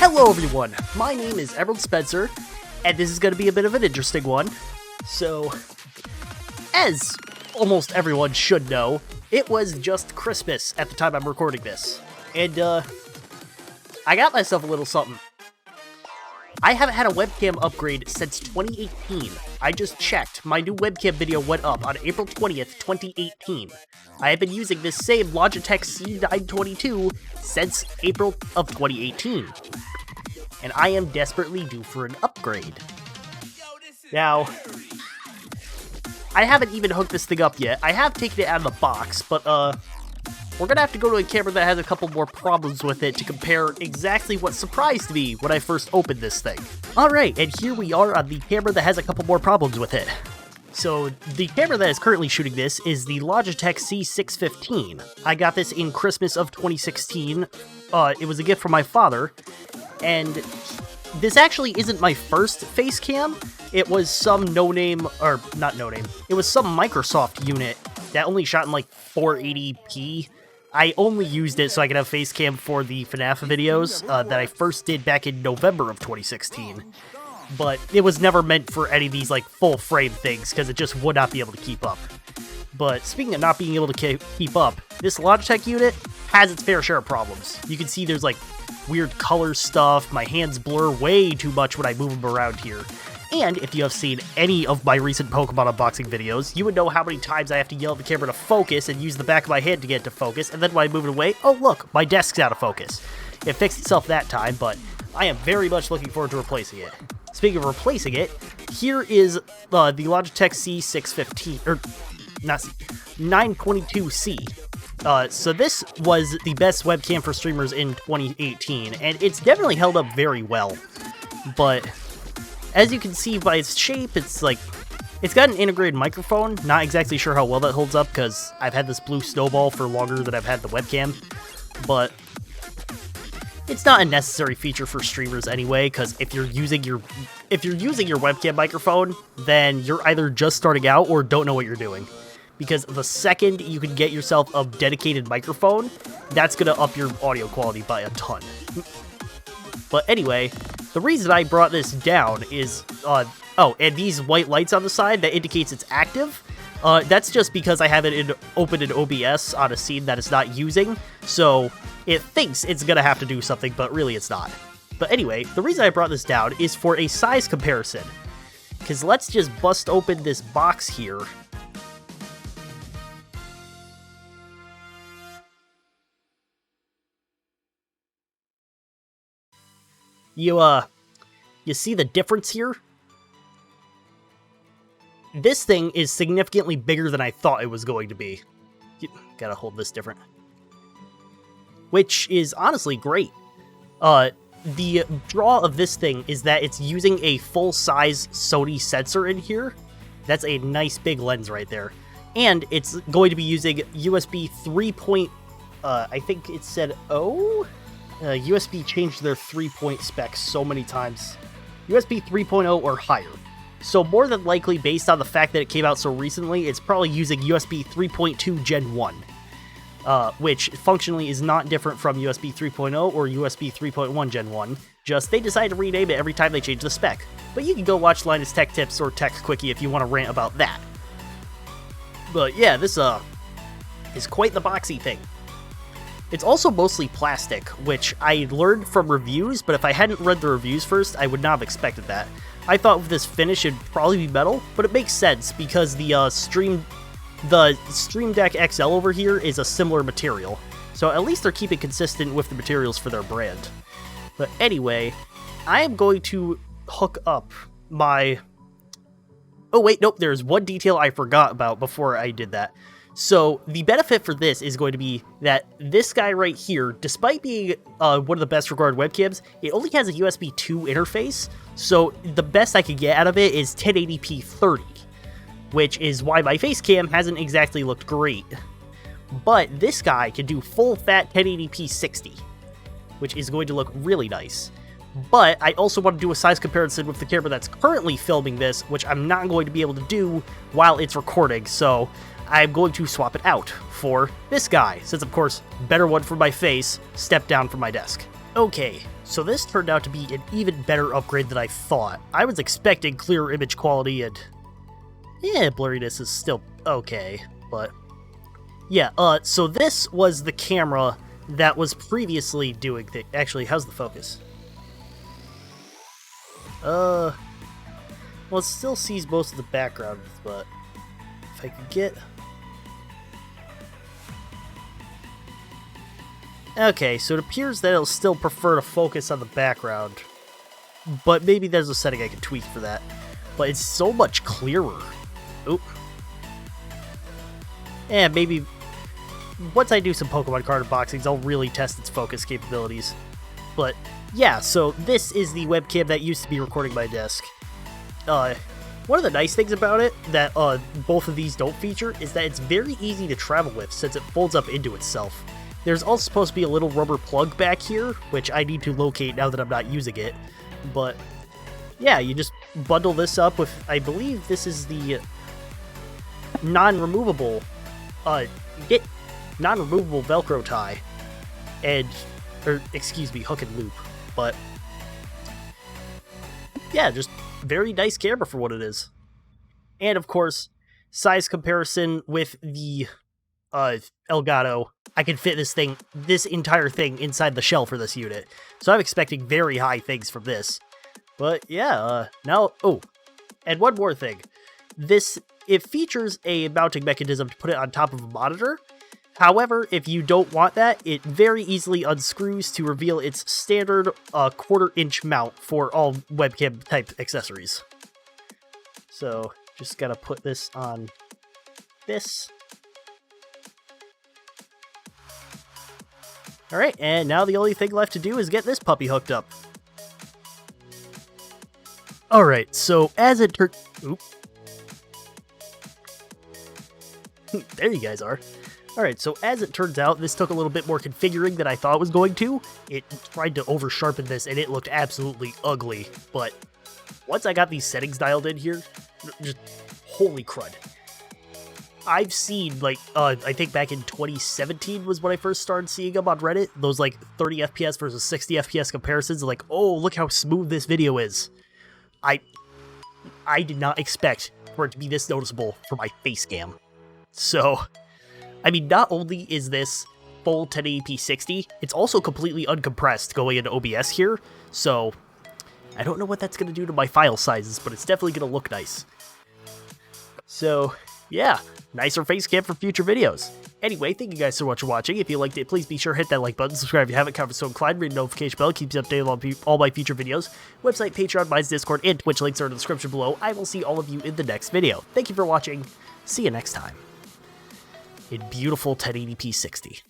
Hello everyone, my name is EmeraldSpencer, and this is going to be a bit of an interesting one. So, as almost everyone should know, it was just Christmas at the time I'm recording this. And, I got myself a little something. I haven't had a webcam upgrade since 2018. I just checked. My new webcam video went up on April 20th, 2018. I have been using this same Logitech C922 since April of 2018. And I am desperately due for an upgrade. Now, I haven't even hooked this thing up yet. I have taken it out of the box, but, we're gonna have to go to a camera that has a couple more problems with it to compare exactly what surprised me when I first opened this thing. Alright, and here we are on the camera that has a couple more problems with it. So, the camera that is currently shooting this is the Logitech C615. I got this in Christmas of 2016. It was a gift from my father, and this actually isn't my first face cam. It was some no-name, or not no-name, it was some Microsoft unit that only shot in like 480p. I only used it so I could have face cam for the FNAF videos that I first did back in November of 2016. But it was never meant for any of these like full frame things because it just would not be able to keep up. But speaking of not being able to keep up, this Logitech unit has its fair share of problems. You can see there's like weird color stuff, my hands blur way too much when I move them around here. And if you have seen any of my recent Pokemon unboxing videos, you would know how many times I have to yell at the camera to focus and use the back of my hand to get it to focus, and then when I move it away, oh look, my desk's out of focus. It fixed itself that time, but I am very much looking forward to replacing it. Speaking of replacing it, here is the Logitech C615, or not C, 922C. So this was the best webcam for streamers in 2018, and it's definitely held up very well, but as you can see by its shape, it's got an integrated microphone. Not exactly sure how well that holds up because I've had this blue snowball for longer than I've had the webcam, but it's not a necessary feature for streamers anyway, because if you're using your webcam microphone, then you're either just starting out or don't know what you're doing. Because the second you can get yourself a dedicated microphone, that's going to up your audio quality by a ton. But anyway, the reason I brought this down is, and these white lights on the side, that indicates it's active. That's just because I have it open in OBS on a scene that it's not using, so it thinks it's gonna have to do something, but really it's not. But anyway, the reason I brought this down is for a size comparison. Because let's just bust open this box here. You see the difference here? This thing is significantly bigger than I thought it was going to be. Gotta hold this different. Which is honestly great. The draw of this thing is that it's using a full-size Sony sensor in here. That's a nice big lens right there. And it's going to be using USB 3. I think it said O? USB changed their 3-point specs so many times. USB 3.0 or higher. So more than likely, based on the fact that it came out so recently, it's probably using USB 3.2 Gen 1. Which functionally is not different from USB 3.0 or USB 3.1 Gen 1. Just they decide to rename it every time they change the spec. But you can go watch Linus Tech Tips or Tech Quickie if you want to rant about that. But yeah, this is quite the boxy thing. It's also mostly plastic, which I learned from reviews, but if I hadn't read the reviews first, I would not have expected that. I thought with this finish it'd probably be metal, but it makes sense because the Stream Deck XL over here is a similar material. So at least they're keeping consistent with the materials for their brand. But anyway, I am going to hook up my... Oh wait, nope, there's one detail I forgot about before I did that. So, the benefit for this is going to be that this guy right here, despite being one of the best recorded webcams, it only has a USB 2 interface, so the best I could get out of it is 1080p 30, which is why my face cam hasn't exactly looked great. But this guy can do full fat 1080p 60, which is going to look really nice. But I also want to do a size comparison with the camera that's currently filming this, which I'm not going to be able to do while it's recording, so I'm going to swap it out for this guy, since of course, better one for my face, step down from my desk. Okay, so this turned out to be an even better upgrade than I thought. I was expecting clearer image quality and... yeah, blurriness is still okay, but... yeah, so this was the camera that was previously doing the... actually, how's the focus? Well, it still sees most of the background, but... if I could get... okay, so it appears that it'll still prefer to focus on the background. But maybe there's a setting I can tweak for that. But it's so much clearer. Oop. And maybe... once I do some Pokemon card unboxings, I'll really test its focus capabilities. But, yeah, so this is the webcam that used to be recording my desk. One of the nice things about it that both of these don't feature is that it's very easy to travel with since it folds up into itself. There's also supposed to be a little rubber plug back here, which I need to locate now that I'm not using it. But, yeah, you just bundle this up with, I believe this is the non-removable, non-removable Velcro tie. And, or, excuse me, hook and loop. But, yeah, just very nice camera for what it is. And, of course, size comparison with the Elgato. I can fit this entire thing inside the shell for this unit. So I'm expecting very high things from this. But yeah, now, oh, and one more thing. It features a mounting mechanism to put it on top of a monitor. However, if you don't want that, it very easily unscrews to reveal its standard 1/4-inch mount for all webcam type accessories. So just gotta put this on this. Alright, and now the only thing left to do is get this puppy hooked up. Alright, so as it turns... oop. There you guys are. Alright, so as it turns out, this took a little bit more configuring than I thought it was going to. It tried to over-sharpen this, and it looked absolutely ugly. But once I got these settings dialed in here, just holy crud. I've seen, like, I think back in 2017 was when I first started seeing them on Reddit. Those, like, 30 FPS versus 60 FPS comparisons. Like, oh, look how smooth this video is. I did not expect for it to be this noticeable for my face cam. So, I mean, not only is this full 1080p 60, it's also completely uncompressed going into OBS here. So, I don't know what that's going to do to my file sizes, but it's definitely going to look nice. So... yeah, nicer face cam for future videos. Anyway, thank you guys so much for watching. If you liked it, please be sure to hit that like button, subscribe if you haven't, comment so inclined, ring the notification bell, keeps you updated on all my future videos. Website, Patreon, Mine's Discord, and Twitch links are in the description below. I will see all of you in the next video. Thank you for watching. See you next time. In beautiful 1080p 60.